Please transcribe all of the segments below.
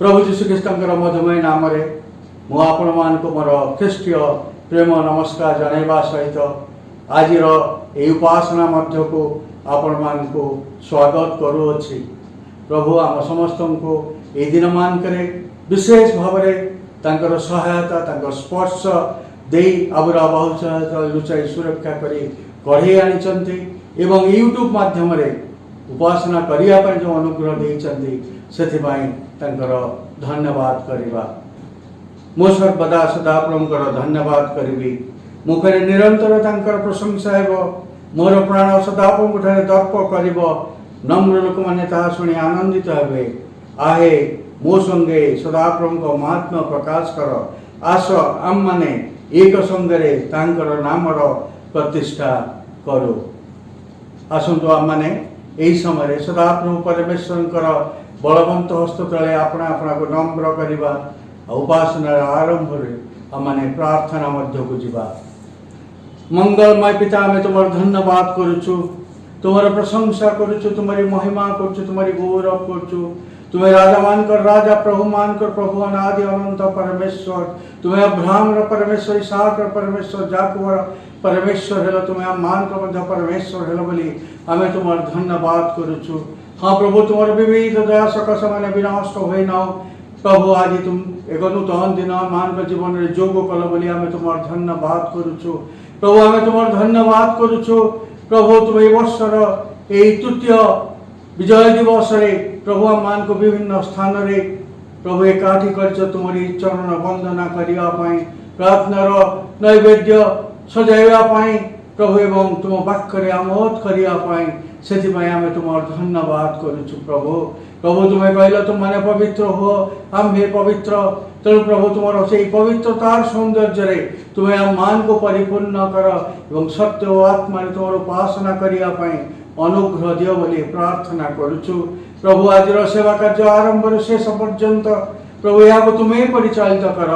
प्रभु जीशु ख्रीष्टर मधुमय नाम मु आपण मान मोर ख्रीष्टीय प्रेम नमस्कार जनवा सहित आज उपासना मध्य को आपण मान को स्वागत करुअछि। प्रभु आम समस्त को ये दिन मानक विशेष भाव में सहायता स्पर्श दे आबुरा बहुत लुचाई सुरक्षा करी कढ़े आनी एवं यूट्यूब माध्यम उपासना करने जो अनुग्रह देते से धन्यवाद करवा। मो सर्वदा सदा प्रभुंकर धन्यवाद करी मुखरे निरंतर तांकर प्रशंसा हेब मोर प्राण सदा प्रभुठारे दर्प कर नम्र लोक मैंने शुणी आनंदित हे। आहे मो संगे सदा प्रभु महात्मा प्रकाश कर आस आम माने एक संगे तांकर नामर प्रतिष्ठा करू। आसतु आम माने यही समय सदाप्रभु परमेश्वर बलवंत हस्त तले अपना अपना को नम्र करवा उपासनार आरंभ आमने प्रार्थना मध्य को जीवा। मंगलमय पिता आमे तुम धन्यवाद करुचु, तुम्हारे प्रशंसा करुचु, तुम्हारी महिमा करुचु, तुम्हारी गौरव करुचु। तुम्हें राजा मानकर राजा, प्रभु मानकर प्रभु, अनादि अनंत परमेश्वर। तुम्हें अब्राहम परमेश्वर, इसहाक परमेश्वर, जाकूब परमेश्वर हेलो, तुम्हें मानकर मध्य परमेश्वर हेलो बोली आमे तुम धन्यवाद करुचु। हाँ प्रभु, तुम विविध दया सकस मैंने विनष्ट हुए न प्रभु। आज तुम एक नूतन दिन मान जीवन में जोग कल बोली आमे तुम धन्यवाद करुचु। प्रभु आमे तुम धन्यवाद करुचु। प्रभु तुम ए वर्षर यही तृतीय विजय दिवस प्रभु आम मान को विभिन्न स्थान रे प्रभु एकाठी कर तुमरी चरण वंदना करने प्रार्थनार नैवेद्य सजाइवाई प्रभु एवं तुम वाक्य आमोद करने से आम तुम धन्यवाद करुचु। प्रभु प्रभु तुम्हें कहल तुम मैंने पवित्र हो आम भी पवित्र, तेणु प्रभु तुम से पवित्रतार सौंदर्य तुम्हें आम मान को परिपूर्ण कर एवं सत्य और आत्मा तुम उपासना करने अनुग्रह दियो बोली प्रार्थना करुचु। प्रभु आज सेवा कार्य आरंभ शेष पर्यंत प्रभु यहाँ तुम्हें परिचालित कर।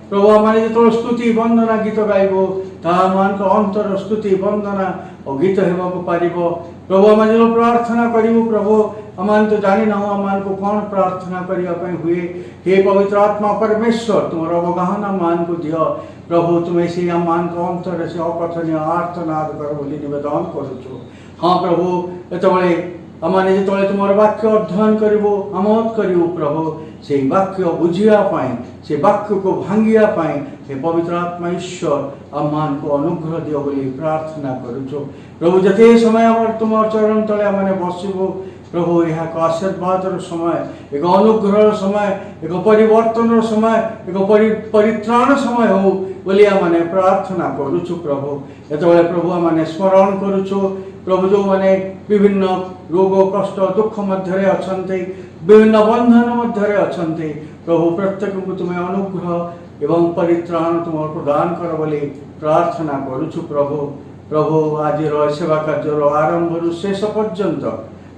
प्रभु आम जो स्तुति वंदना गीत गाइबो मान अंतर स्तुति वंदना और गीत होगा पार। प्रभु आम जो प्रार्थना करूँ प्रभु आम तो जानी ना आम को कौन प्रार्थना करने हुए। हे पवित्र आत्मा परमेश्वर तुम अवगाहना मान को दियो प्रभु। तुम्हें से मान को अंतर से अकथनीय आर्तनाद कर बोली निवेदन करुचु। हाँ प्रभु ये आमने जो तुम वाक्य अध्ययन करूँ आमोद करूँ प्रभु से वाक्य बुझापी से वाक्य को भांगियापाई हे पवित्र आत्मा ईश्वर आम मान को अनुग्रह दियो बोली प्रार्थना करुचु। प्रभु जते समय आम तुम चरण तले आमने बसबू प्रभु यह आशीर्वाद समय एक अनुग्रह समय एक परिवर्तन समय एक परित्राण समय हो बोली आमने प्रार्थना करुचु। प्रभु ये प्रभु आमने स्मरण करुचु प्रभु जो मैंने विभिन्न रोग कष्ट दुख मध्य अच्छा विभिन्न बंधन मध्य अच्छा प्रभु प्रत्येक को तुम्हें अनुग्रह एवं परित्राण तुम प्रदान कर बोली प्रार्थना करुचु। प्रभु प्रभु आज सेवा कार्य आरंभ शेष पर्यंत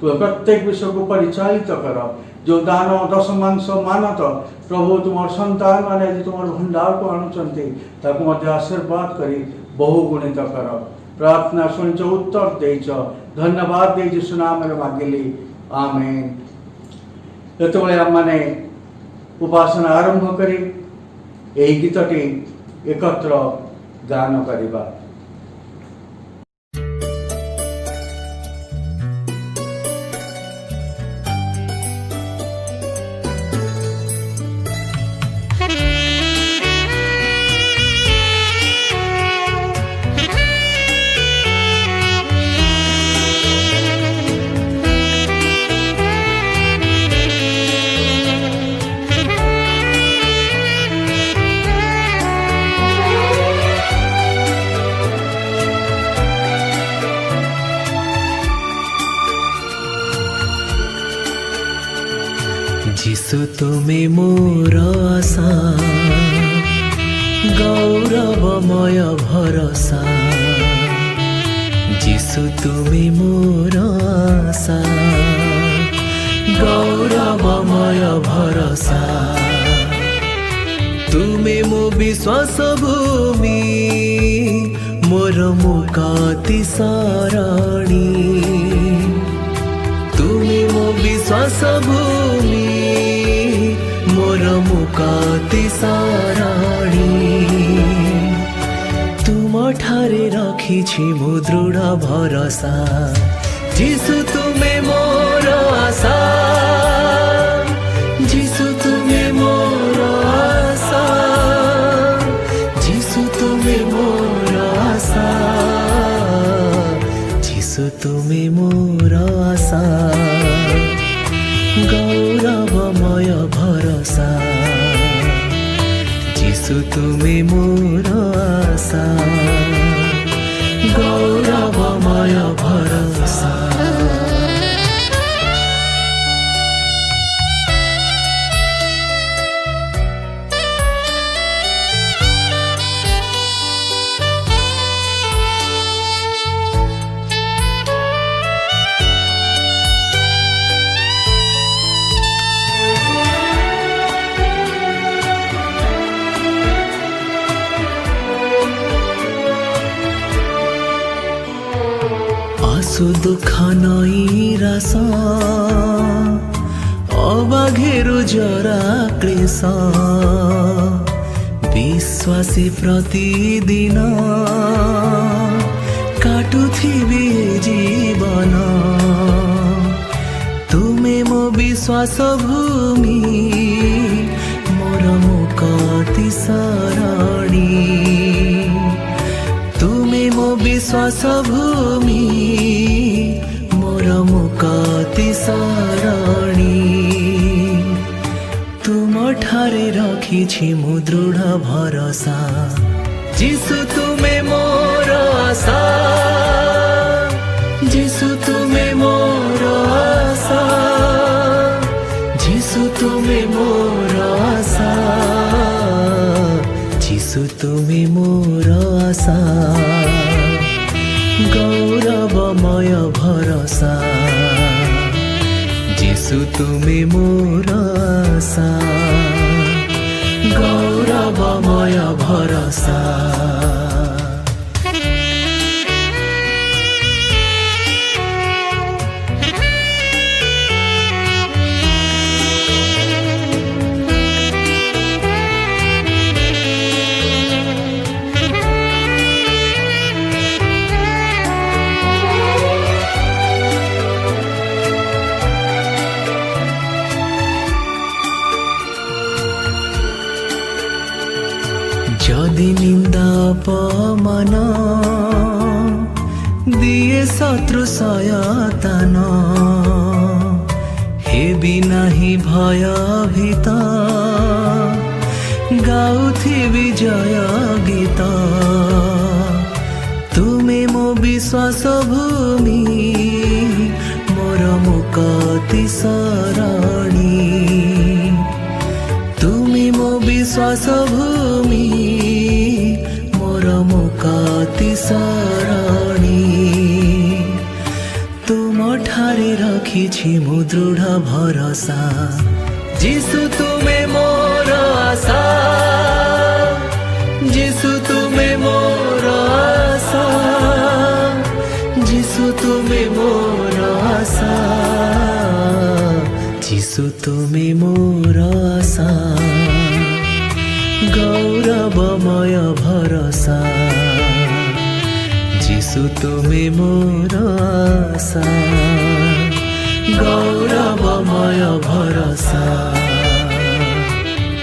तुम प्रत्येक विषय को परिचालित कर। जो दान दशमांश मानत प्रभु तुम संतान माने तुम भंडार को आणुंट आशीर्वाद कर बहुगुणित कर। प्रार्थना शुणिच उत्तर देच धन्यवाद दे यीशु नाम मागिली आमेन। ये आम मैंने उपासना आरंभ करी यही गीतटी एकत्र गान करिबा। जिसु तुम्हें मोर आशा गौरवमय भरोसा। जिसु तुम्हें मोर आशा गौरवमय भरोसा। तुम्हें मो विश्वास भूमि मोर मुक्ति सरणी। तुम्हें मो विश्वास भूमि मोर मुकाति साराणी तुम ठारे रखिछि मु दृढ़ भरोसा जीशु तुमे मोर आशा जीशु तुमे मोर आशा जीशु तुमे मोर आशा जीशु तुमे मोर आशा गौरवमय भरोसा जीशु तुमे मोर आशा गौरवमय भरोसा आसु दुख नैरास अबाघेरु जरा क्लेश विश्वासी प्रतिदिन काटुथिबे जीवन तुमे मो विश्वास भूमि मोर मुक्ति सरणी तुमे मो विश्वास भूमि मोर मुक्ति सरणी तुम ठारे रखिछि मु दृढ़ भरोसा जीशु तुमे मोर आशा जीशु तुमे मोर आशा जीशु तुमे मोर आशा जीशु तुमे मोर आशा गौरवमय भरोसा जीशु तुमे मोर आशा गौरवमय भरोसा जदि निंदा अपमान दिए शत्रु सयतान हेबि नाही भयभीत गाउथिबि जय गीत तुमे मो विश्वास भूमि मोर मुक्ति सरणी तुमे मो विश्वास भूमि मोर मुक्ति सरणी तुम ठारे रखिछि मु दृढ़ भरोसा जीशु तुमे मोर आशा जीशु तुमे मोर आशा जीशु तुमे मोर आशा जीशु तुमे मोर आशा गौरवमय भरोसा जीशु तुमे मोर आशा गौरवमय भरोसा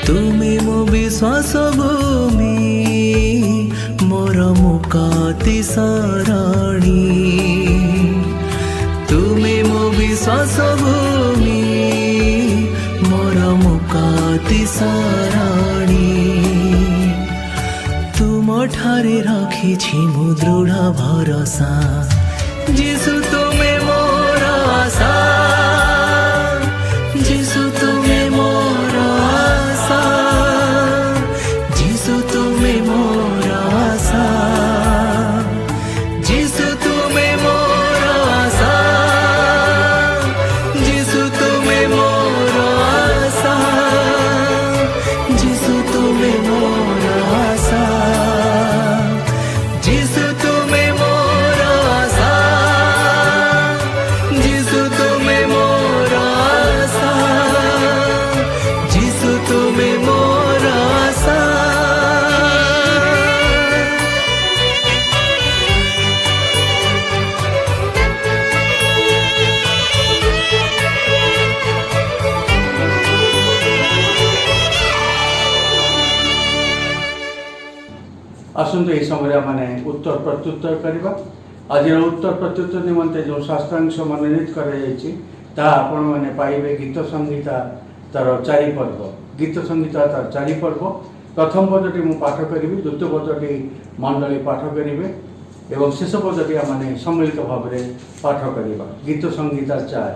तुमे मो विश्वास भूमि मोर मुक्ति सरणी तुमे मो विश्वास भूमि मोर मुक्ति सरणी तुम ठारे रखिछि मु दृढ़ भरोसा जीशु तुमे मोर आशा जीशु तुमे मोर आशा जीशु तुमे मोर आशा जीशु तुमे मोर आशा जीशु तुमे मोर आशा जीशु तुमे मोर आशा जीशु तुमे मोर आशा आसतु यह समय मैंने उत्तर प्रत्युत्तर करवा। आज उत्तर प्रत्युत्तर निमंते जो शास्त्रांश मनोनीत कर मैंने पाइबे गीत संगीता तार चारि पर्व। गीत संगीता तार चारि पर्व। प्रथम पदटी मु पाठ करी, द्वितीय पदटी मंडली पाठ करेंगे एवं शेष पदटी आम सम्मिलित भाव में पाठ करवा। गीत संगीता 4।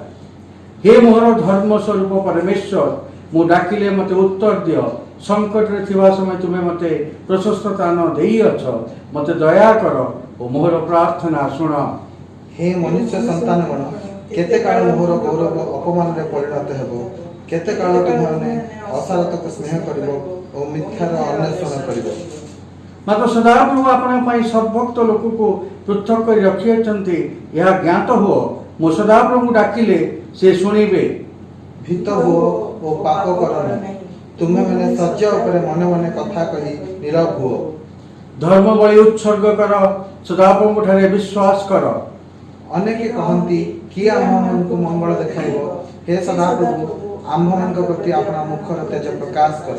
हे मोहर धर्म स्वरूप परमेश्वर, मु डाकिले मते उत्तर दियो। संकट रे थिबा समय तुमे मते प्रशस्तता न देइअछ। मते दया कर ओ मोहर प्रार्थना सुन। हे मनुष्य संतान गण, केते काल मोहर गौरव अपमान रे परिणत हेबो। केते काल तुमने असारतक स्नेह करिवो ओ मिथ्यार अन्वेषण करिवो। मात्र सदाप्रभु आपण सब भक्त लोक को पृथक कर रखिछंती, यह ज्ञात हो। मो सदाप्रभु डाकिले से शुणिबे। भीत हो ओ पाप करनी। तुम्हें मैंने सज्ज उपरे मने मने कथा कही नीरव हो। धर्म बलि उत्सर्ग कर, सदाप्रभु ठारे विश्वास कर। अनेके कहंती कि आम को मंगल देखाइबो। हे सदाप्रभु आम्भମାନଙ୍କ प्रति अपना मुखर तेज प्रकाश कर।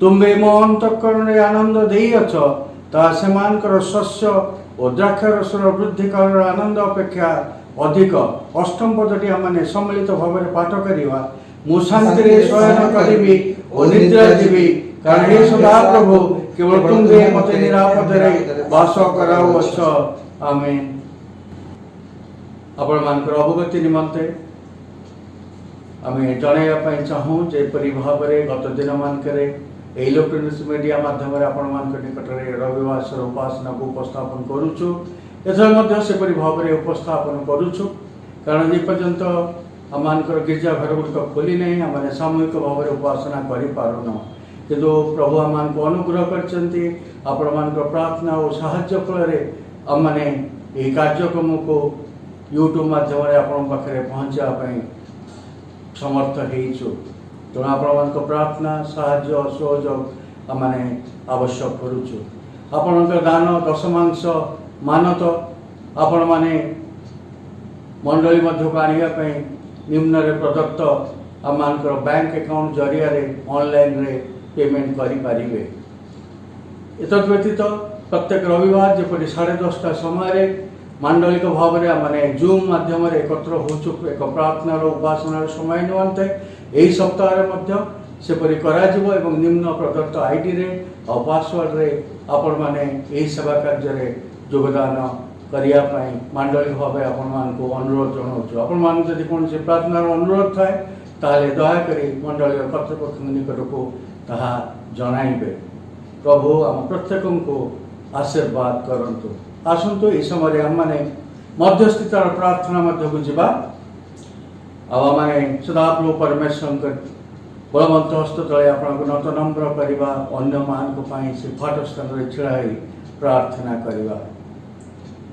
तुम्बे मो अंतःकरण आनंद देइअछ, ता सेमानकर शस्य और द्राक्षारसर वृद्धि काल आनंद अपेक्षा अधिक। अष्टम पदटी आमने सम्मिलित भाव में पाठ करवा। मु शांति रे शयन करिबी और निद्रा जीवी, कारण हे सदाप्रभु केवल तुम्बे मते निरापद रे वास कराउअछ। आमेन। आपण मानकर अवगति निमंते आमे जणाइबा चाहूँ जेपरी भाव में गत दिन मानकरे इलेक्ट्रोनिक्स मीडिया माध्यम आपण मान निकट में रविवार उपासना को उपस्थापन करुचु। एथर सेपरी भाव में उपस्थापन करुचु, कारण जेपर्यंत आम गिरजा घर गुड़िक खोली नहीं आम सामूहिक भाव में उपासना करूँ। किंतु प्रभु आम को अनुग्रह कर प्रार्थना और साहाय्य फल आम मैंने कार्यक्रम को यूट्यूब माध्यम आपण पाखे पहुँचापी समर्थ होइछु। तेणु आपण प्रार्थना साहाय्य सहयोग आम आवश्यक करुचु। आपण दान दशमांश मानत आपण माने मंडली मध्य आने निम्न रे प्रदत्त आम बैंक अकाउंट जरिया ऑनलाइन रे पेमेंट करें। एतद व्यतीत प्रत्येक रविवार जपरी 10:30 समय मांडलिक भाव में आमने जूम माध्यम एकत्र होचु एक प्रार्थना उपासनार समय निमंते। यही सप्ताह सेपरी कराजिबो एवं निम्न प्रदत्त आईडी रे और पासवर्ड रे आपण माने यही सेवा कार्य रे योगदान करिया पई मांडलिक भाव आपण मान को अनुरोध जनाउछु। आपण मान जदि कोन से प्रार्थनार अनुरोध थाए ताले दया करी मंडलीय कर्तृपक्ष निकट को ताहा जणाइबे। प्रभु आम प्रत्येक को आशीर्वाद करंतु। आसतु ये समय आम मैंने मध्यस्थितार प्रार्थना को जीवा। आमे सदाप्रभु परमेश्वर बलवंत हस्त तले आपको नत नम्र करवा। अन्य मान से फाट स्थान छिड़ाई प्रार्थना करवा।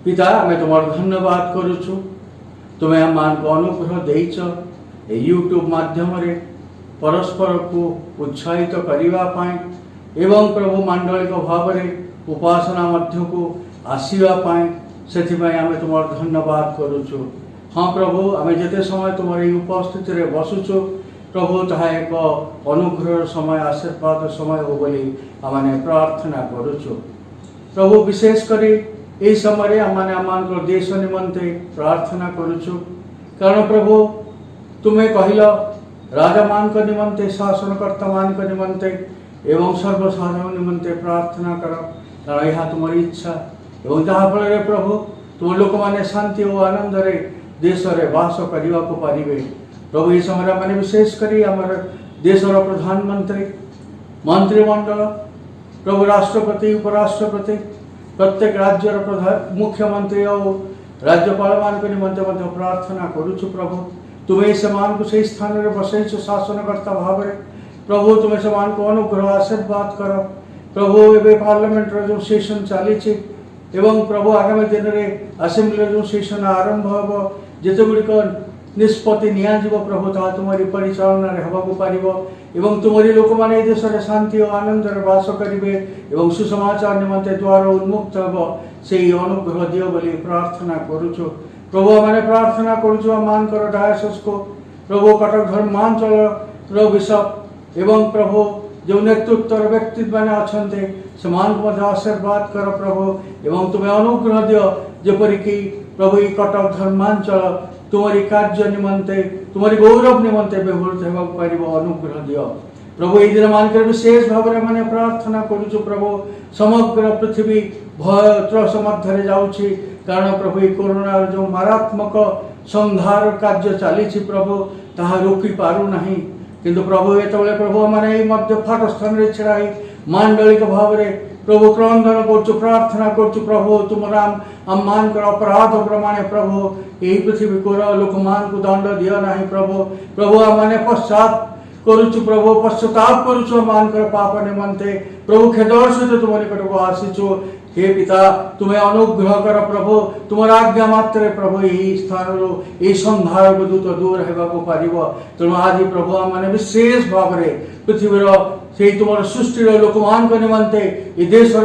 पिता आम तुम धन्यवाद करुचु। तुम्हें आम मान को अनुग्रह देच यूट्यूब माध्यम परस्पर को उत्साहित करने एवं प्रभु मांडलिक भाव में उपासना मध्य को आसवाई से आम तुम धन्यवाद करुचु। हाँ प्रभु आम जिते समय तुम उपस्थित बसुचु प्रभु ताहा एक अनुग्रह समय आशीर्वाद समय हो बोली आम प्रार्थना करुचु। प्रभु विशेषकर यही समय आम देश निमंते प्रार्थना करुचु। कारण प्रभु तुम्हें कहल राजा मान निमंते शासनकर्ता मान निमंते एवं सर्वसाधारण निमंते प्रार्थना कर, कारण यह तुम इच्छा एवं जहाँफल प्रभु तुम लोक मैंने शांति और आनंद रे देश रे वास करने को पारे। प्रभु ये समय मैंने विशेषकर आम देशर प्रधानमंत्री मंत्रिमंडल प्रभु राष्ट्रपति उपराष्ट्रपति प्रत्येक राज्यर प्रधान मुख्यमंत्री और राज्यपाल मान निमंते प्रार्थना करुचु। प्रभु तुम्हें से से स्थान में बसैच शासनकर्ता भाव में प्रभु तुम्हें से अनुग्रह आशीर्वाद कर। प्रभु एवं पार्लियामेंट जो सेशन चली एवं प्रभु आगामी दिन में असेंबली जो सेशन आरंभ हम जिते गुड़िक निष्पत्ति नियाजिब प्रभु ता तुम्हारी परिचालना होगा पार एवं तुम्हारी लोक मैंने देश में शांति और आनंद वास करेंगे एवं सुसमाचार निमंते द्वार उन्मुक्त हम से अनुग्रह दियो बोली प्रार्थना करुचु। प्रभु मैंने प्रार्थना करुचु मानकर डायसिस को प्रभु कटक धर्मांचल बिशप एवं प्रभु जो नेतृत्व व्यक्ति मैंने अच्छा से आशीर्वाद कर प्रभु एवं तुम्हें अनुग्रह दियो जेपरिक प्रभु ये कटक धर्मांचल तुम्हारी कार्य निमंते तुम्हारी गौरव निमंते व्यवहृत होगा अनुग्रह दियो प्रभु ये दिन मानक विशेष भाव में मैंने प्रार्थना करुचु प्रभु समग्र पृथ्वी भय त्रस मध्य जाऊँगी कारण प्रभु ये कोरोना जो मारात्मक संहार कार्य चली प्रभु ताहा रोकी पारु नहीं किंतु प्रभु ये प्रभु मैंने मध्य फाट स्थान छिड़ा मांडलिक भाव में प्रभु क्रंदन कर प्रार्थना कर प्रभु तुम राम आम मान अपराध प्रमाण प्रभु यही पृथ्वी को लोक मान को दंड दियो ना प्रभु प्रभु आम पश्चात करुचु प्रभु पश्चाताप करुचु मान पाप निमंते प्रभु खेदर सहित तुम निकट को आसीचु हे पिता तुम्हें अनुग्रह कर प्रभु तुम आज्ञा मात्र प्रभु यही स्थान यही संहार को दूत दूर होगा पार तेणु आज प्रभु आम मैंने विशेष भाव में पृथ्वीर से तुम सृष्टि लोक मान निमंते ये देशर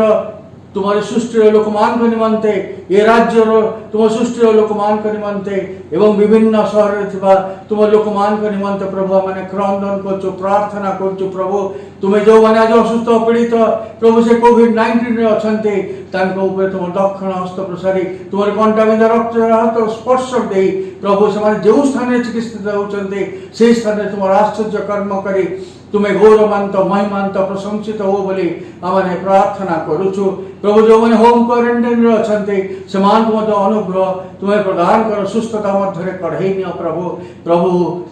तुम्हारे सृष्टि लोक मान निमंते ये राज्य तुम सृष्टि लोक मान निमंते एवं विभिन्न सहर तुम लोक मान निमंते प्रभु मैंने क्रंदन कर प्रार्थना कर प्रभु तुम्हें जो मैंने आज असुस्थ पीड़ित प्रभु से कोविड-19 अच्छा तुम दक्षिण हस्त प्रसारी तुम कंटामित रक्त स्पर्श दे प्रभु से जो स्थान चिकित्सित होती से स्थान तुम आश्चर्य कर्म करी तुम्हें गौरवान्त महिमांत प्रशंसित हो बोली आमने प्रार्थना करुचु प्रभु जो मैंने होम क्वारंटाइन अच्छा से अनुग्रह तुम्हें प्रदान कर सुस्थता मध्य कढ़ई नियो प्रभु प्रभु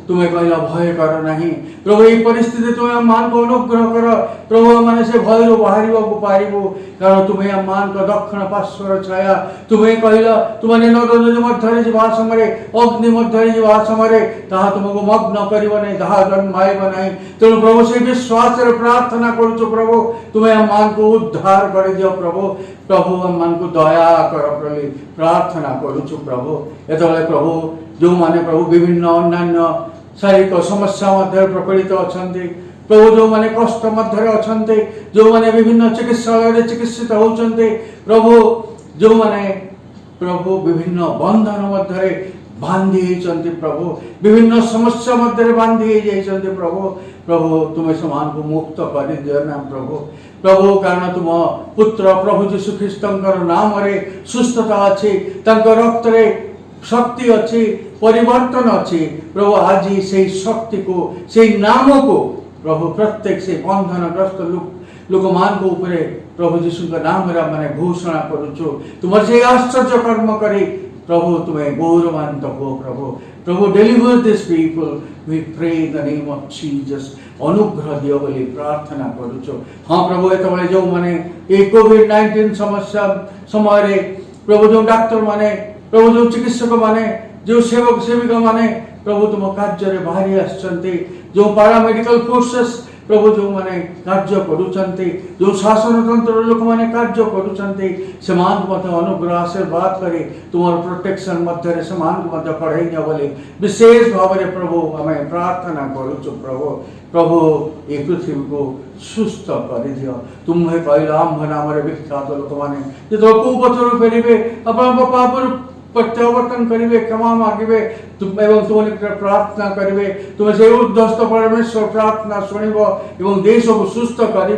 तुम्हें कहला भय कर नहीं प्रभु ये परिस्थिति तुम्हें मान को अनुग्रह कर प्रभु मैंने से भय बाहर को पारू कारण तुम्हें मान को दक्षिण पार्श्वर छाया तुम्हें कहला तुमने नद नदी मध्य जा समय अग्नि मध्य जा समय ताहा तुमको मग्न कर दाह जन्माइब ना तेणु प्रभु से विश्वास प्रार्थना करुचु प्रभु तुम्हें मान को उद्धार कर दियो प्रभु प्रभु मान को दया कर बोली प्रार्थना करुचु प्रभु ये प्रभु जो माने प्रभु विभिन्न अन्य शारीरिक समस्या मध्य प्रपीड़ित अच्छा प्रभु जो माने कष्ट मध्य अच्छा जो माने विभिन्न चिकित्सालय चिकित्सित होती प्रभु जो माने प्रभु विभिन्न बंधन मध्य बांधी प्रभु विभिन्न समस्या मध्य बांधी प्रभु प्रभु तुम्हें समान को मुक्त कर दियो ना प्रभु प्रभु कारण तुम पुत्र प्रभु जीशु ख्रीष्ट नाम रे सुस्थता अच्छी रक्त रे शक्ति अच्छी परिवर्तन अच्छी प्रभु आज से शक्ति को से नाम को प्रभु प्रत्येक से बंधनग्रस्त लोक मान को ऊपर प्रभु जीशु नाम रे मैंने घोषणा करुचु तुम से आश्चर्य कर्म करी प्रभु तुम्हें गौरवान्त हो प्रभु प्रभु deliver this people we pray in the name of Jesus अनुग्रह दियो बोली प्रार्थना करुचु हाँ प्रभु ये जो माने ये कोविड-19 समस्या समय प्रभु जो डाक्टर माने प्रभु जो चिकित्सक माने जो सेवक सेविका माने प्रभु तुम कार्य बाहरी आसचंती जो पारामेडिकल फोर्सेस प्रभु जो माने कार्य करुचंती जो शासन तंत्र लोक माने कार्य करुचंती समान मध्य अनुग्रह आशीर्वाद करी तुम प्रोटेक्शन मध्य समान मध्य कढ़ई नियो बोली विशेष भाव में प्रभु हमें प्रार्थना करुचु प्रभु प्रभु ये पृथ्वी को सुस्थ कर दियो तुम्हें कहला आंभ नाम विख्यात लोक मैंने जो कुपथर फेरबे अपन पाप प्रत्यावर्तन करेंगे क्षमा मांगे एवं तुम प्रार्थना करेंगे तुम से उद्धस्त परमेश्वर प्रार्थना शुणव एवं देश को सुस्थ कर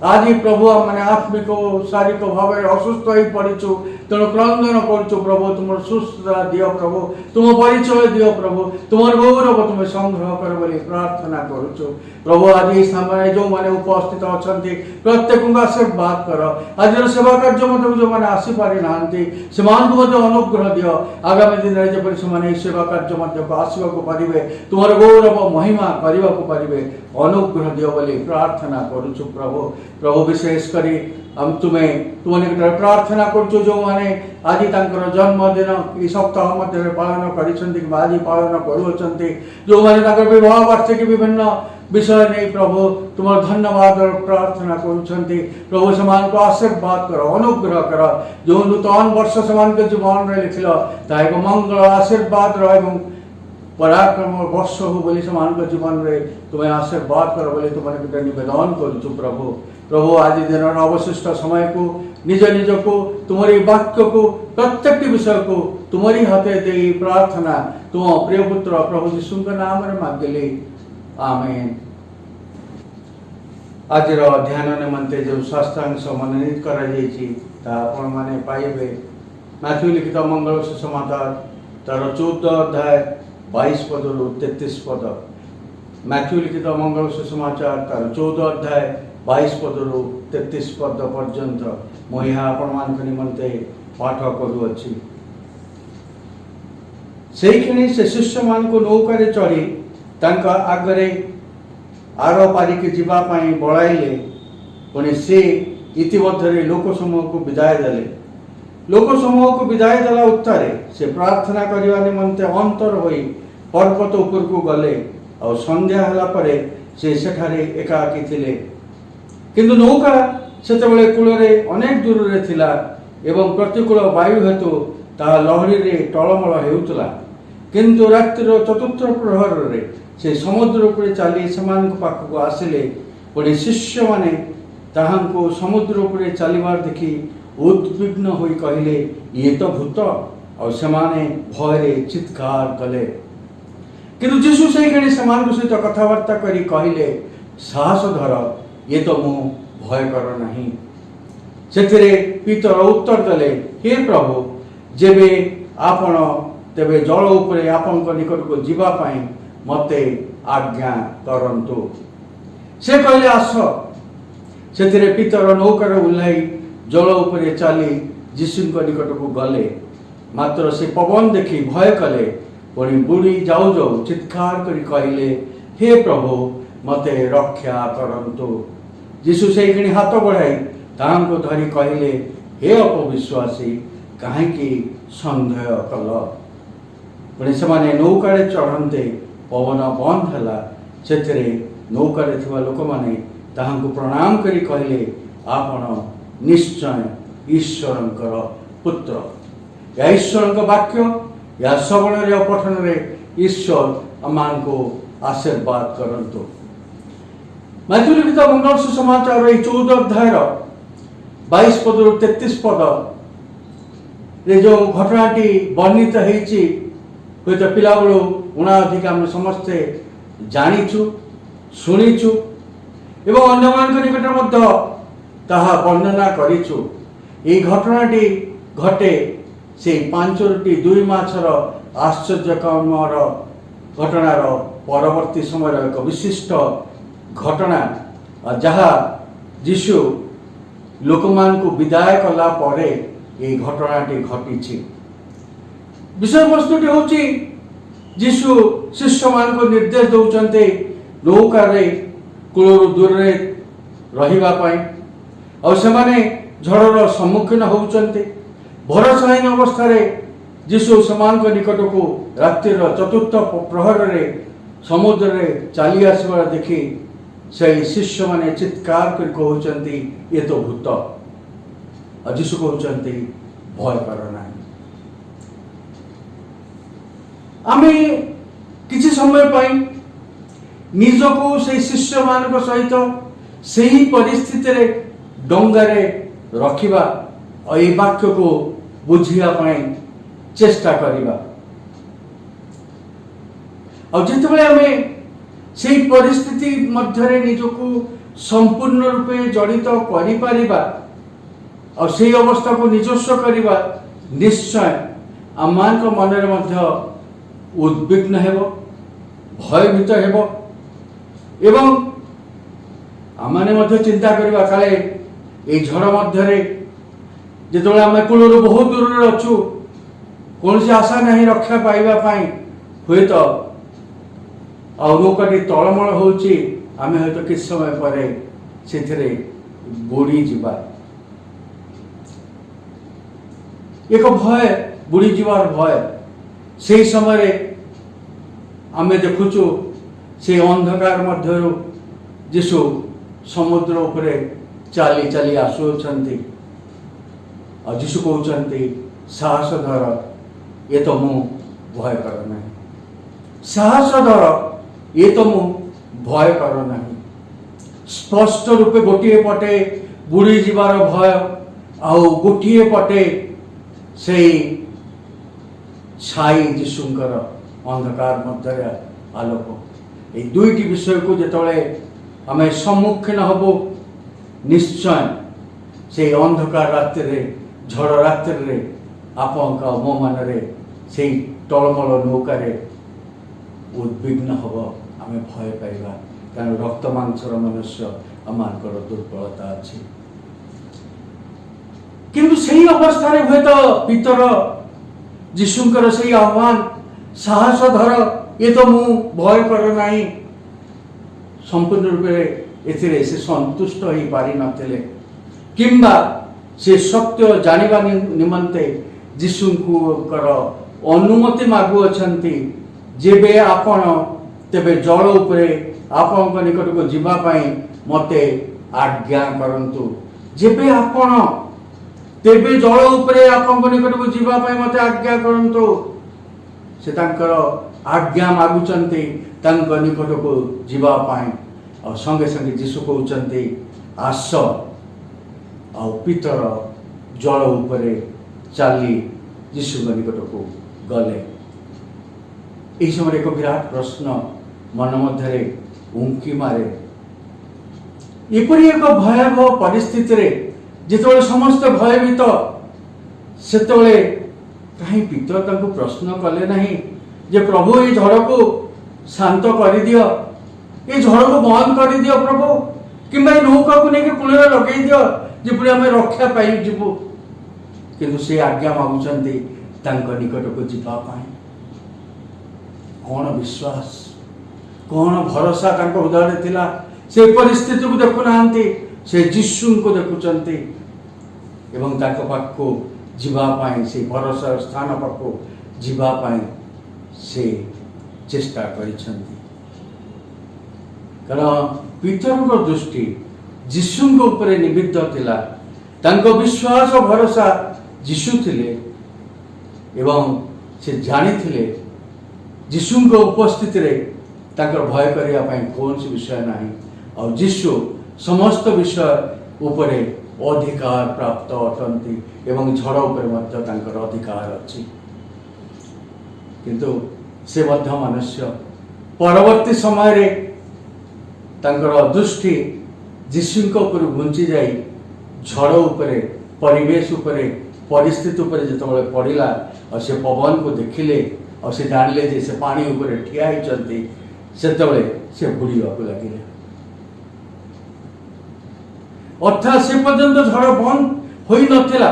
आज प्रभु मैंने आत्मिक शारीरिक भाव में असुस्थ हो पड़ीचु तेणु क्रंदन करुचु प्रभु तुम सुस्थता दियो प्रभु तुम परिचय दियो प्रभु तुम गौरव तुम्हें संग्रह कर बोली प्रार्थना करुचु प्रभु आज समय जो मैंने उपस्थित अच्छा प्रत्येक आशीर्वाद कर आज सेवा कार्य मध्य जो मैंने आसीपारी ना से अनुग्रह दियो आगामी दिन में जब से सेवा कार्य मध्य को आसवाक पारे तुम गौरव महिमा करने को पारे अनुग्रह दियो बोली प्रार्थना करुचु प्रभु प्रभु विशेष करी हम तुम्हें तुम निकट प्रार्थना करुचु जो माने आज जन्मदिन ये सप्ताह मध्य पालन कर आज पालन करुँच जो मैंने विवाह वार्षिकी विभिन्न विषय नहीं प्रभु तुम धन्यवाद और प्रार्थना करुँच प्रभु समान को आशीर्वाद कर अनुग्रह कर जो नूतन वर्ष समान के जीवन में लिखल ताकि मंगल आशीर्वाद रहा पराक्रम वर्ष हो बोली समान के जीवन में तुम्हें आशीर्वाद कर बोली तुम निवेदन करुचु प्रभु प्रभु आज दिन अवशिष्ट समय को निज निज को तुम्हारी वाक्य को प्रत्येक विषय को तुम्हारी हाथे दे प्रार्थना तुम प्रिय पुत्र प्रभु यीशु के नाम में मांगले आमेन। आज ध्यान निमंते जो शास्त्रांश मनोनीत कर पाइबे मैथ्यू लिखित मंगल सुसमाचार तार 14 अध्याय 22 पद रु 33 पद। मैथ्यू लिखित मंगल सुसमाचार तार 14 अध्याय 22 पद रु 33 पद पर्यंत मुझे आपण निमंते पाठ करुअछि। से शिष्य मान को नौकार चढ़ी तांका आगरे आर पारिक जीवाई बड़ाइले पुणी से इतिमध्य लोक समूह को विदाय देले। लोक समूह को विदाय देला उत्तारे से प्रार्थना करने निमंते अंतर होई पर्वत उपर को गले और संध्या हला परे से सेठारे एकाकी थिले। किंतु नौका सेतेबेले कूलरे अनेक दूर रे थिला एवं प्रतिकूल वायु हेतु ता लहरी रे टळमळ हेउतला। किंतु रात्रिर चतुर्थ प्रहर रे से समुद्र उपरे चली सेमान पाखक आसिले पुणी शिष्य माने ताहांको समुद्र उपरे चलिबार देखि उद्विग्न होई कहिले ये तो भूत और सेमाने भयरे चित्कार कले। किंतु जीशु से घड़ी सेमान सहित कथबार्ता करी कहिले साहस धर ये तो मु भय कर नहीं। सेथिरे पीतर उत्तर देले हे प्रभु जेबे आपण तेबे जल उपरे आपण निकट को जीवा पाई मते आज्ञा करंतु। से कहले आस। सेथिरे पीतर नौकार उल्लाई जल उपरे चली जीशु निकट को गले मात्र से पवन देखी भय कले पुणी बुड़ी जाऊ जाऊ चित्कार करी कहले हे प्रभु मते रक्षा करंतु। जीशु से घिणी हाथ बढ़ाई तांको धरी कहले हे अपविश्वासी काहेकि संदेह कल। पुणी से नौकारे चढ़ते पवन बंद है से नौकारे थिबा लोक माने ताहांको प्रणाम करी कहले आपण निश्चय ईश्वरंकर पुत्र। या ईश्वरंक वाक्य या श्रवण रे पठन रे ईश्वर अमान को आशीर्वाद करंतु। मैथ्यू लिखित मंगल सुसमाचार 14 अध्याय 22 पद रु 33 पद रे जो घटनाटी वर्णित होईची हुए तो पिला बेलू उणा अधिक आम समस्ते जानीचु शुणीचु एवं अन्य निकट ताहा वर्णना करिचु। ये घटनाटी घटे से 5 रोटी 2 माछर आश्चर्यकर्मर घटनार परवर्ती समय एक विशिष्ट घटना जहा जीशु लोक मान को विदाय कला परे ये घटनाटी घटी। विषय वस्तुटी होची जीशु शिष्य मान को निर्देश दौचंते नौकारे कूलर दूर रे रहिबा पाई और सेमाने झड़र सम्मुखीन होउचंते। भरोसाहीन अवस्था रे जीशु समान को निकट को रात्रिर चतुर्थ प्रहर रे समुद्र रे चली आसबार देखी से शिष्य माने चित्कार कर कहउचंती ये तो भूत। और जीशु कहउचंती भय कर ना। आमे किसी समय पाई निजको से शिष्य मान सहित से ही परिस्थिति रे डंगारे रखिबा और ये वाक्य को बुझिया पाई चेष्टा करिबा। और जितेबाला आमे से परिस्थिति मध्य निजको संपूर्ण रूपे जड़ित करि परिबा और से अवस्था को निजस्व करिबा निश्चय आमान को मन रे मध्य उद्विग्न हेबो भयभीत हेबो एवं आमाने मध्य चिंता करिबा काले ए झड़ मध्य जिते आम कूलर बहुत दूर अच्छु कौन सी आशा नहीं रक्षा पाइबा पाई हुए तो नौकाटी तलमल होची आमे हयतो किछ समय परे सेथिरे बुड़ी जिबा। एक भय बुड़ी जीवार भय से समय आमे देखुचु से अंधकार मध्य जीशु समुद्र उपरे चली चली आसुचंती और जीशु कहउचंती साहस धर ये तो मु भय कर नहीं। साहस धर ये तो मु भय कर नहीं। स्पष्ट रूपे गोटे पटे बुड़ी जीवार भय आउ गोटे पटे से छाई जीशुंकर अंधकार मध्य आलोक ये दुईटी विषय को जिते आमे सम्मुखीन हबो निश्चय से अंधकार रात्रि झड़ रात्रि आपण मो मनरे से टलमल नौकार उद्विग्न हब आमे भय पाइबा कारण रक्त मांसर मनुष्य आमानकर दुर्बलता अच्छी किंतु सही अवस्था हुए तो पितर जीशुंकर से आह्वान साहस धर ये तो मु भय कर नहीं संपूर्ण रूपे एथिरे से संतुष्ट हो पारि नथिले किंबा से सत्य जानिबा निमंते जीशुंकर अनुमति मागु अछंती जेबे आपण तेबे जल उपरे आपनक निकट को जीवा पाई मते आज्ञा करंतु जेबे आपण तेबे जल उपरे आपनक निकट को जीवा पाई मते आज्ञा करंतु से तांकर आज्ञा मागुचंती तांक निकट को जीवा पाई और संगे संगे जीशु कहउचंती आस आ पितर जल उपरे चाली जीशु निकट को गले यही समय एक विराट प्रश्न मन मध्य उंकी मारे एपरी एक भयावह परिस्थिति रे जिते समस्त भयभीत सेतबे कहीं पितर तांको प्रश्न कले नहीं जे प्रभु ये झड़ को शांत कर दियो ये झड़ को बंद कर दियो प्रभु कि नौका को लेकिन कूल लगे दियो जेपरी आम रक्षा पाई जीवु किंतु से आज्ञा मागुचंती तांको निकट को जीवा पाई कौन विश्वास कौन भरोसा तांको हृदय थिला से परिस्थिति को देखु नांती से जीशु को देखुचंती एवं तांको पाखको जीवा पाई से भरोसा स्थान पाखको जीवा पाई से चेष्टा करिसंती कारण पितरको दृष्टि जीशु ऊपर निबिद्ध थिला तांको विश्वास और भरोसा जीशु थिले एवं से जानी थिले जीशु उपस्थिति रे तांकर भय करिया पाई कौन सी विषय नहीं और जीशु समस्त विषय उपरे अधिकार प्राप्त अटंती एवं झड़ उपरे मध्य तांकर अधिकार अछि किंतु से मध्य मनुष्य परवर्ती समय रे तांकर दृष्टि जीशुଙ୍କ ऊपर घुंची जाई झड़ उपरे परिवेश उपरे परिस्थिति उपरे जतबे पड़िला और से पवन को देखिले और से जानले जे से पानी ऊपर ठिया होचंती सेतबे से बुड़ीवा को लागिले अर्थात से पर्यंत झड़ बंद होई नथिला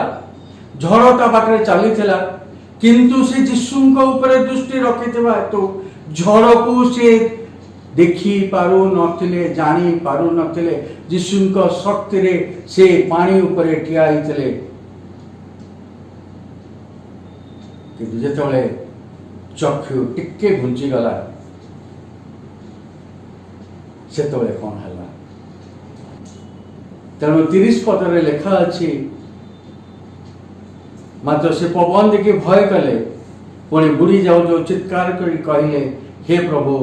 झड़ ता बाटरे चली थिला किंतु से जीशुଙ୍କ ऊपर दृष्टि रखिथिबा तो झड़ को से देखी पारु नथिले जानी पारु नथिले जीशुଙ୍କ शक्ति रे से पानी ऊपर ठिया होइथिले किंतु जेतबे चक्षु टिके घुंची गला से कौन है तेणु 30 पदरे लेखा अच्छी मात्र से पवन देखी भय कले पुणी बुड़ी जाऊ जो चित्कार करी कहले हे प्रभु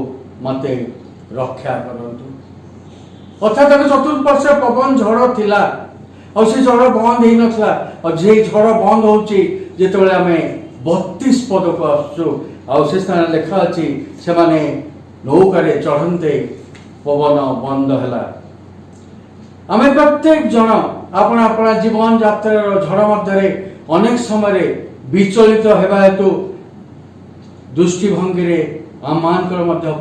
मते रक्षा करंतु अर्थात चतुर्पार्श पवन झड़ थिला और से झड़ बंद ही नथला और जे झड़ बंद होची जेतेबेले आमे 32 पद को आसु आ से स्थान लेखा अच्छी से माने नौकारे चढ़ते पवन बंद है आम प्रत्येक जन अपना अपना जीवन यात्रा झड़ मध्य अनेक समय विचलित होगा हेतु दृष्टिभंगी आम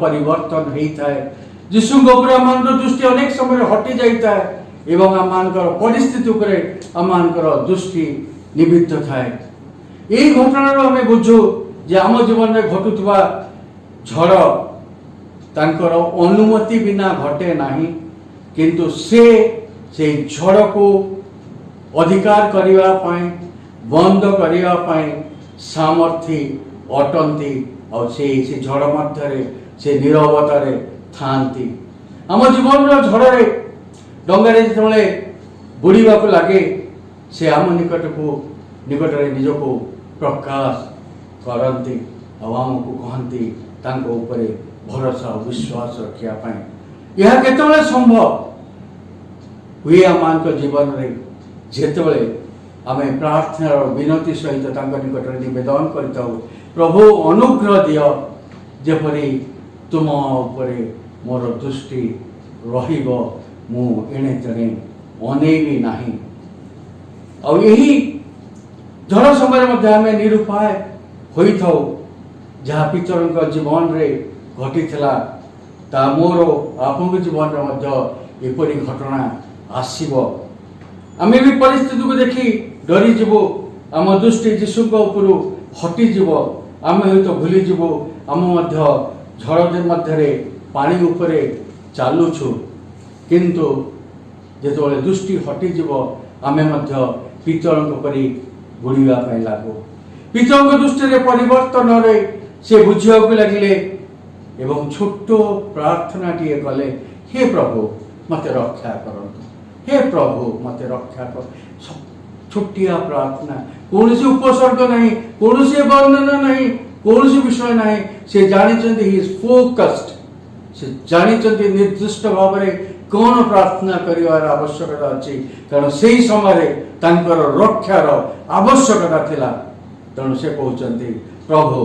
परिवर्तन होता है जीशु आम दृष्टि अनेक समय हटि जाता है एवं आम परिस्थिति उपर आम दृष्टि निबिद्ध थाए यही घटना आम बुझू जे आम जीवन में घटुवा झड़ तांकर अनुमति बिना घटे नहीं किंतु से झड़ को अधिकार करिवा पाई बंद करिवा पाई सामर्थ्य अटंती और से झड़ मध्य से नीरवतार थांती आम जीवन झड़े डंगारे जिते बुड़ीवा को लगे से आम निकटरे निज को प्रकाश करती आमको कहती तांको ऊपर भरोसा और विश्वास रखा पाई यह केतबेले संभव हुए आम जीवन में जेतबेले आम प्रार्थना और विनती सहित निकट नवेदन करता प्रभु अनुग्रह दिय जेपरी तुम ऊपर मोर दृष्टि ରହିବ ମୁଁ ଏଣେ ତେଣେ ଅନେଇବି ନାହିଁ। ଆଉ ଏହି ଝଡ଼ ସମୟରେ ମଧ୍ୟ ଆମେ ନିରୁପାୟ ହୋଇଥାଉ। ଯାହା ପିତରଙ୍କ ଜୀବନରେ ଘଟିଥିଲା ତା ମୋର ଆପଣଙ୍କ ଜୀବନରେ ମଧ୍ୟ ଏପରି ଘଟଣା ଆସିବ। ଆମେ ବି ପରିସ୍ଥିତିକୁ ଦେଖି ଡରିଯିବୁ, ଆମ ଦୃଷ୍ଟି ଯୀଶୁଙ୍କ ଉପରୁ ହଟିଯିବ, ଆମେ ହୁଏତ ଭୁଲିଯିବୁ ଆମ ମଧ୍ୟ ଝଡ଼ ମଧ୍ୟରେ ପାଣି ଉପରେ ଚାଲୁଛୁ। କିନ୍ତୁ ଯେତେବେଳେ ଦୃଷ୍ଟି ହଟିଯିବ ଆମେ ମଧ୍ୟ ପିତରଙ୍କ ପରି ବୁଡ଼ିବା ପାଇଁ ଲାଗୁ। ପିତରଙ୍କ ଦୃଷ୍ଟିରେ ପରିବର୍ତ୍ତନରେ ସେ ବୁଝିବାକୁ ଲାଗିଲେ ଏବଂ ଛୋଟ ପ୍ରାର୍ଥନାଟିଏ କଲେ, ହେ ପ୍ରଭୁ ମୋତେ ରକ୍ଷା କରନ୍ତୁ, ହେ ପ୍ରଭୁ ମୋତେ ରକ୍ଷା କର। ଛୋଟିଆ ପ୍ରାର୍ଥନା, କୌଣସି ଉପସର୍ଗ ନାହିଁ, କୌଣସି ବର୍ଣ୍ଣନା ନାହିଁ, କୌଣସି ବିଷୟ ନାହିଁ। ସେ ଜାଣିଛନ୍ତି ହି ଇଜ୍ ଫୋକସ୍ଡ, ସେ ଜାଣିଛନ୍ତି ନିର୍ଦ୍ଦିଷ୍ଟ ଭାବରେ କ'ଣ ପ୍ରାର୍ଥନା କରିବାର ଆବଶ୍ୟକତା ଅଛି, କାରଣ ସେହି ସମୟରେ ତାଙ୍କର ରକ୍ଷାର ଆବଶ୍ୟକତା ଥିଲା। ତେଣୁ ସେ କହୁଛନ୍ତି ପ୍ରଭୁ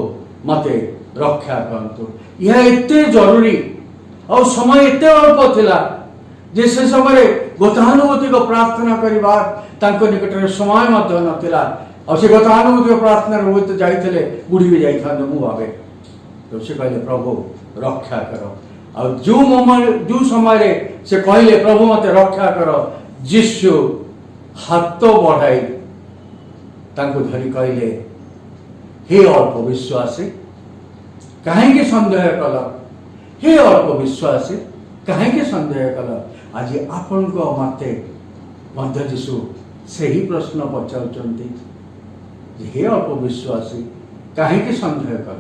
ମୋତେ ରକ୍ଷା କରନ୍ତୁ। ଏହା ଏତେ ଜରୁରୀ ଆଉ ସମୟ ଏତେ ଅଳ୍ପ ଥିଲା ଯେ ସେ ସମୟରେ ଗତାନୁଗତିକ ପ୍ରାର୍ଥନା କରିବା ତାଙ୍କ ନିକଟରେ ସମୟ ମଧ୍ୟ ନଥିଲା। ଆଉ ସେ ଗତାନୁଗତିକ ପ୍ରାର୍ଥନାରେ ହୁଏତ ଯାଇଥିଲେ ବୁଡ଼ି ବି ଯାଇଥାନ୍ତେ ମୁଁ ଭାବେ। ତ ସେ କହିଲେ ପ୍ରଭୁ ରକ୍ଷା କର। ଆଉ ଯେଉଁ ସମୟରେ ସେ କହିଲେ ପ୍ରଭୁ ମୋତେ ରକ୍ଷା କର, ଯୀଶୁ ହାତ ବଢ଼ାଇ ତାଙ୍କୁ ଧରି କହିଲେ, ହେ ଅଳ୍ପ ବିଶ୍ୱାସୀ କାହିଁକି ସନ୍ଦେହ କଲ? ହେ ଅଳ୍ପ ବିଶ୍ୱାସୀ କାହିଁକି ସନ୍ଦେହ କଲ? ଆଜି ଆପଣଙ୍କ ମତେ ମଧ୍ୟ ଯୀଶୁ ସେହି ପ୍ରଶ୍ନ ପଚାରୁଛନ୍ତି ଯେ ହେ ଅଳ୍ପ ବିଶ୍ୱାସୀ କାହିଁକି ସନ୍ଦେହ କଲ?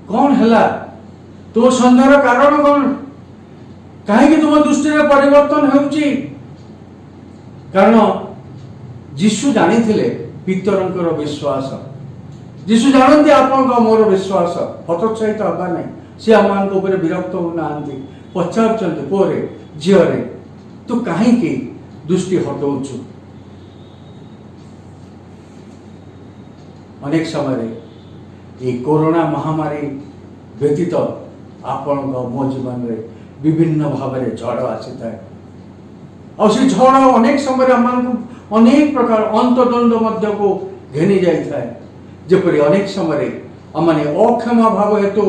କ'ଣ ହେଲା? ତୁମ ସନ୍ଦେହର କାରଣ କ'ଣ? କାହିଁକି ତୁମ ଦୃଷ୍ଟିରେ ପରିବର୍ତ୍ତନ ହେଉଛି? କାରଣ ଯୀଶୁ ଜାଣିଥିଲେ ପିତରଙ୍କର ବିଶ୍ୱାସ। ଯୀଶୁ ଜାଣନ୍ତି ଆପଣଙ୍କ ମୋର ବିଶ୍ୱାସ ହତୋତ୍ସାହିତ ହେବା ନାହିଁ। ସେ ଆମମାନଙ୍କ ଉପରେ ବିରକ୍ତ ହେଉନାହାନ୍ତି, ପଚାରୁଛନ୍ତି ପୁଅରେ ଝିଅରେ ତୁ କାହିଁକି ଦୃଷ୍ଟି ହଟଉଛୁ? ଅନେକ ସମୟରେ ଏହି କରୋନା ମହାମାରୀ ବ୍ୟତୀତ ଆପଣଙ୍କ ମୋ ଜୀବନରେ ବିଭିନ୍ନ ଭାବରେ ଝଡ଼ ଆସିଥାଏ। ଆଉ ସେ ଝଡ଼ ଅନେକ ସମୟରେ ଆମମାନଙ୍କୁ ଅନେକ ପ୍ରକାର ଅନ୍ତର୍ଦ୍ୱନ୍ଦ ମଧ୍ୟକୁ ଘେନି ଯାଇଥାଏ। ଯେପରି ଅନେକ ସମୟରେ ଆମମାନେ ଅକ୍ଷମା ଭାବ ହେତୁ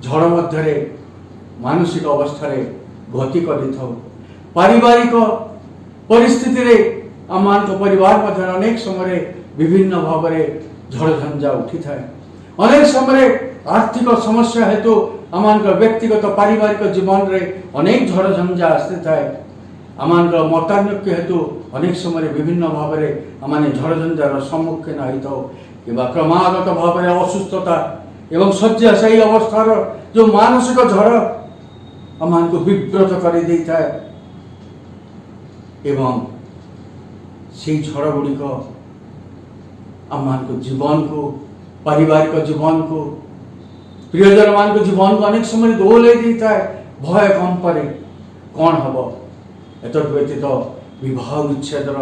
ଝଡ଼ ମଧ୍ୟରେ ମାନସିକ ଅବସ୍ଥାରେ ଗତି କରିଥାଉ। ପାରିବାରିକ ପରିସ୍ଥିତିରେ ଆମମାନଙ୍କ ପରିବାର ମଧ୍ୟରେ ଅନେକ ସମୟରେ ବିଭିନ୍ନ ଭାବରେ ଝଡ଼ଝଞ୍ଜା ଉଠିଥାଏ। ଅନେକ ସମୟରେ ଆର୍ଥିକ ସମସ୍ୟା ହେତୁ ଆମମାନଙ୍କର ବ୍ୟକ୍ତିଗତ ପାରିବାରିକ ଜୀବନରେ ଅନେକ ଝଡ଼ଝଞ୍ଜା ଆସିଥାଏ। ଆମମାନଙ୍କର ମତାନୈକ୍ୟ ହେତୁ ଅନେକ ସମୟରେ ବିଭିନ୍ନ ଭାବରେ ଆମମାନେ ଝଡ଼ଝଞ୍ଜାର ସମ୍ମୁଖୀନ ହୋଇଥାଉ। କିମ୍ବା କ୍ରମାଗତ ଭାବରେ ଅସୁସ୍ଥତା ଏବଂ ଶଯ୍ୟାଶାୟୀ ଅବସ୍ଥାର ଯେଉଁ ମାନସିକ ଝଡ଼ ଆମମାନଙ୍କୁ ବିବ୍ରତ କରିଦେଇଥାଏ ଏବଂ ସେହି ଝଡ଼ ଗୁଡ଼ିକ ଆମମାନଙ୍କ ଜୀବନକୁ, ପାରିବାରିକ ଜୀବନକୁ, ପ୍ରିୟଜନମାନଙ୍କ ଜୀବନକୁ ଅନେକ ସମୟରେ ଦୋହଲାଇ ଦେଇଥାଏ। ଭୟ କମ୍ପରେ କ'ଣ ହେବ? ଏତଦ୍ ବ୍ୟତୀତ ବିବାହ ବିଚ୍ଛେଦର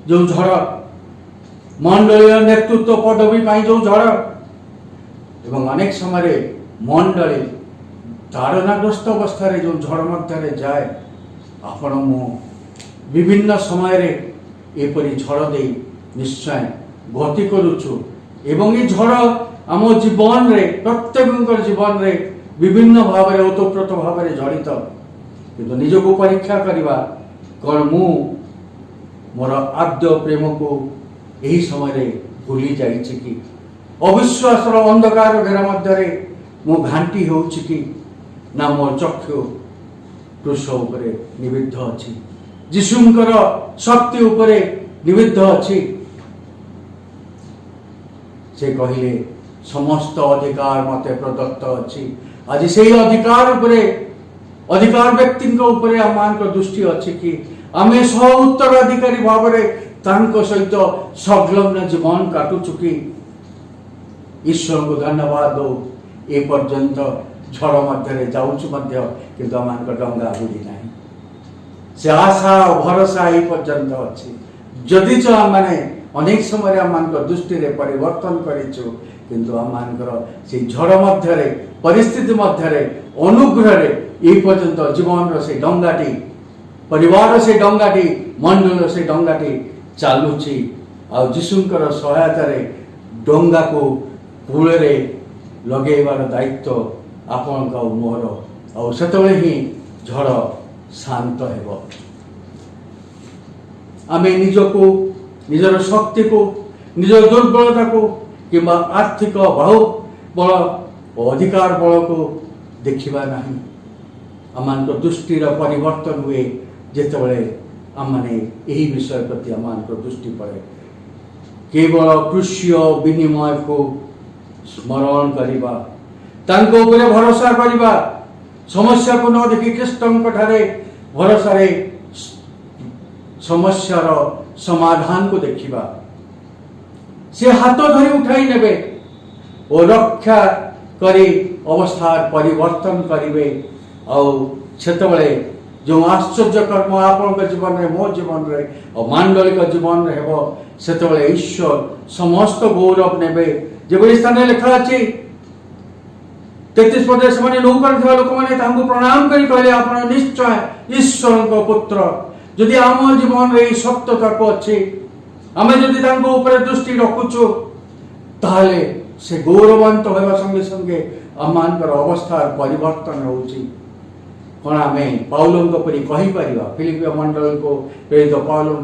ଯେଉଁ ଝଡ଼, ମଣ୍ଡଳୀୟ ନେତୃତ୍ୱ ପଦବୀ ପାଇଁ ଯେଉଁ ଝଡ଼ ଏବଂ ଅନେକ ସମୟରେ ମଣ୍ଡଳୀ ତାଡ଼ନାଗ୍ରସ୍ତ ଅବସ୍ଥାରେ ଯେଉଁ ଝଡ଼ ମଧ୍ୟରେ ଯାଏ, ଆପଣ ମୁଁ ବିଭିନ୍ନ ସମୟରେ ଏପରି ଝଡ଼ ଦେଇ ନିଶ୍ଚୟ ଗତି କରୁଛୁ। ଏବଂ ଏ ଝଡ଼ ଆମ ଜୀବନରେ ପ୍ରତ୍ୟେକଙ୍କର ଜୀବନରେ ବିଭିନ୍ନ ଭାବରେ ଓତପ୍ରୋତ ଭାବରେ ଜଡ଼ିତ। କିନ୍ତୁ ନିଜକୁ ପରୀକ୍ଷା କରିବା, କ'ଣ ମୁଁ ମୋର ଆଦ୍ୟ ପ୍ରେମକୁ ଏହି ସମୟରେ ଭୁଲି ଯାଇଛି କି? ଅବିଶ୍ୱାସର ଅନ୍ଧକାର ଘେରା ମଧ୍ୟରେ ମୁଁ ଘାଣ୍ଟି ହେଉଛି କି? ନା ମୋ ଚକ୍ଷୁ କୃଷ ଉପରେ ନିବିଦ୍ଧ ଅଛି, ଯୀଶୁଙ୍କର ଶକ୍ତି ଉପରେ ନିବିଦ୍ଧ ଅଛି? ସେ କହିଲେ ସମସ୍ତ ଅଧିକାର ମୋତେ ପ୍ରଦତ୍ତ ଅଛି। ଆଜି ସେହି ଅଧିକାର ଉପରେ, ଅଧିକାର ବ୍ୟକ୍ତିଙ୍କ ଉପରେ ଆମମାନଙ୍କ ଦୃଷ୍ଟି ଅଛି କି? ଆମେ ସହ ଉତ୍ତରାଧିକାରୀ ଭାବରେ ତାଙ୍କ ସହିତ ସଂଲଗ୍ନ ଜୀବନ କାଟୁଛୁ କି? ଈଶ୍ୱରଙ୍କୁ ଧନ୍ୟବାଦ ଦେଉ, ଏ ପର୍ଯ୍ୟନ୍ତ ଝଡ଼ ମଧ୍ୟରେ ଯାଉଛୁ ମଧ୍ୟ କିନ୍ତୁ ଆମମାନଙ୍କ ଡଙ୍ଗା ବୁଡ଼ି ନାହିଁ। ସେ ଆଶା ଓ ଭରସା ଏହି ପର୍ଯ୍ୟନ୍ତ ଅଛି। ଯଦିଚ ଆମମାନେ ଅନେକ ସମୟରେ ଆମମାନଙ୍କ ଦୃଷ୍ଟିରେ ପରିବର୍ତ୍ତନ କରିଛୁ, କିନ୍ତୁ ଆମମାନଙ୍କର ସେଇ ଝଡ଼ ମଧ୍ୟରେ, ପରିସ୍ଥିତି ମଧ୍ୟରେ, ଅନୁଗ୍ରହରେ ये पर्यंत जीवन से डंगाटी परिवार से डंगाटी मंडल से डंगाटी चलुची आ जीशुंकर सहायतार डंगा को कूल लगेबार दायित्व आपण मोर आते ही झड़ शांत हेब आम निजको निजर शक्ति को निज दुर्बलता को कि आर्थिक बाहुबल अधिकार बल को देखा ना आम दृष्टिर परिवर्तन हुए जितेबले आम यही विषय प्रति आम दृष्टि पड़े केवल कृष्य विनिमय को स्मरण करवा तांको उपरे भरोसा करवा समस्या को न देखी कृष्ण भरोसा समस्यार समाधान को देखा से हाथ धरी उठाई नेबे और रक्षा करी अवस्था परिवर्तन करेंगे आते जो आश्चर्य कर्म आपण जीवन में मो जीवन में और मांडलिक जीवन में हेब से ईश्वर समस्त गौरव नेबे जो स्थान लिखा अच्छी 33 पद से नौका लोक मैंने प्रणाम करी कहले आपण निश्चय ईश्वर पुत्र जदि आम जीवन में सत्यता को अच्छी आम जदि दृष्टि रखुचु ताहले से गौरवान्त होगा संगे संगे आम अवस्था परिवर्तन होची कौन आम पाउलों परी कहीपर फिलिपिया मंडल को प्रेरित पाउलों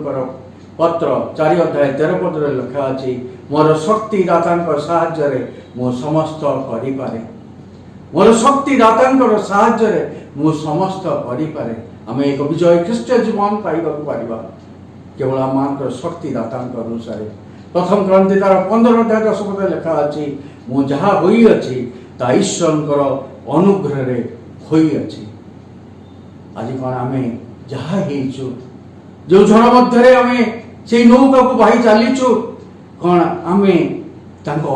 पत्र 4 अध्याय 13 पद लिखा अच्छी मोर शक्ति दाता साहाय्य मु समस्त करें मोर शक्ति दाता साहाय्य मु समस्त करें आम एक विजय ख्रीष्ट जीवन पाइबा केवल आम शक्ति दाता अनुसार प्रथम ग्रंथि तार 15 अध्याय 10 पद लिखा अच्छी मु जहाँ होई अच्छी ता ईश्वर अनुग्रह होई अच्छी आज कौन आम जहाँ जो झड़ मध्य आम से नौका को बाही चलीचु कौन आम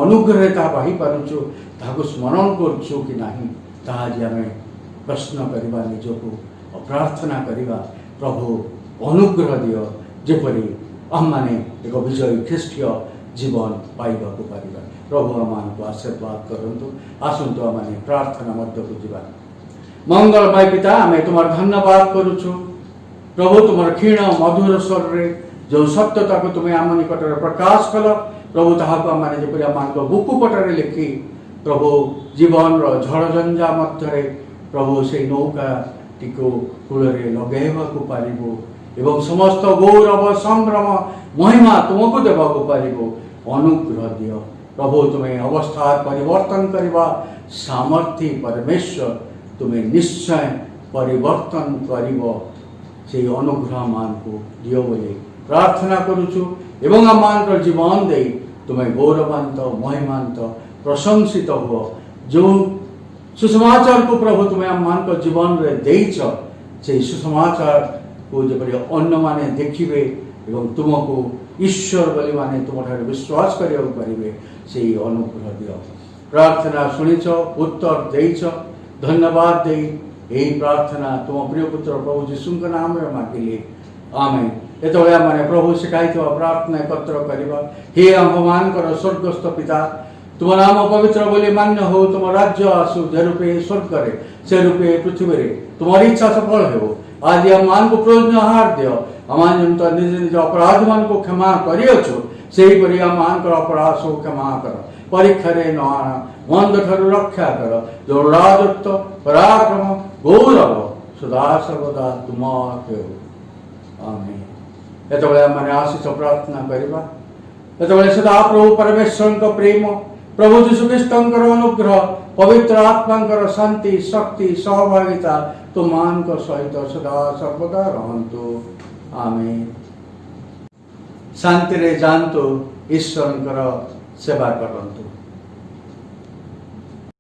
अनुग्रह बाही पारुचु ताको स्मरण करुचु कि नहीं ताज आम प्रश्न करवा निजको और प्रार्थना करवा प्रभु अनुग्रह दियो जेपरी आम मैंने एक विजयी ख्रीष्टीय जीवन पाइबा को पारिबा प्रभु आम को आशीर्वाद करंतु आसंतु आम प्रार्थना मध्य को जीवा मंगलमय पिता आम तुम धन्यवाद करुचु प्रभु तुम क्षीण मधुर स्वर रे जो सत्यता को तुम्हें आम निकट प्रकाश कल प्रभु ताहाको आम जपरी आम बुकु पटरे लिखि प्रभु जीवन झड़ झंझा मध्य प्रभु से नौका टीको कूल लगेवा को पारिबो एवं समस्त गौरव संभ्रम महिमा तुमको देवा को पारिबो अनुग्रह दियो प्रभु तुम्हें अवस्था परिवर्तन करवा सामर्थ्य परमेश्वर तुम्हें निश्चय परिवर्तन करिवो से अनुग्रह मान को दियो बोले प्रार्थना करुचु एवं आम जीवन दे तुम्हें गौरवान्त महिमान्त प्रशंसित हो जो सुसमाचार को प्रभु तुम्हें आम जीवन में देच से सुसमाचार को जपरी अन्य माने देखिबे एवं तुमको ईश्वर बोली माने तुम ठारे विश्वास करिया पारिबे से अनुग्रह दियो प्रार्थना सुनिच उत्तर देच धन्यवाद दे यही प्रार्थना तुम प्रिय पुत्र प्रभु जीशु नाम में मागिले आमेन एतबेले आम प्रभु शिखाई प्रार्थना एकत्र करवा हे आमर स्वर्गस्थ पिता तुम नाम पवित्र बोली मान्य हो तुम राज्य आसु जे रूपे स्वर्ग से रूपे पृथ्वी रे तुम्हारी इच्छा सफल हो आज आम मान को प्रयोजन आहार दियो आम निज निज अपराध मान को क्षमा करियछु सेहीपरि आम मान अपराध सब क्षमा कर परीक्षा न आना मंद ठार रक्षा कर जो राजत्व पराक्रम गौरव सदा सर्वदा तुम आमेन एतबेले आम आशीष प्रार्थना करवा एतबेले सदा प्रभु परमेश्वर प्रेम प्रभु जीशु ख्रीष्ट अनुग्रह पवित्र आत्मा शांति शक्ति सहभागिता तुम सहित सदा सर्वदा रहंतु आमेन शांति रे जानतु ईश्वर सेवा करंतु।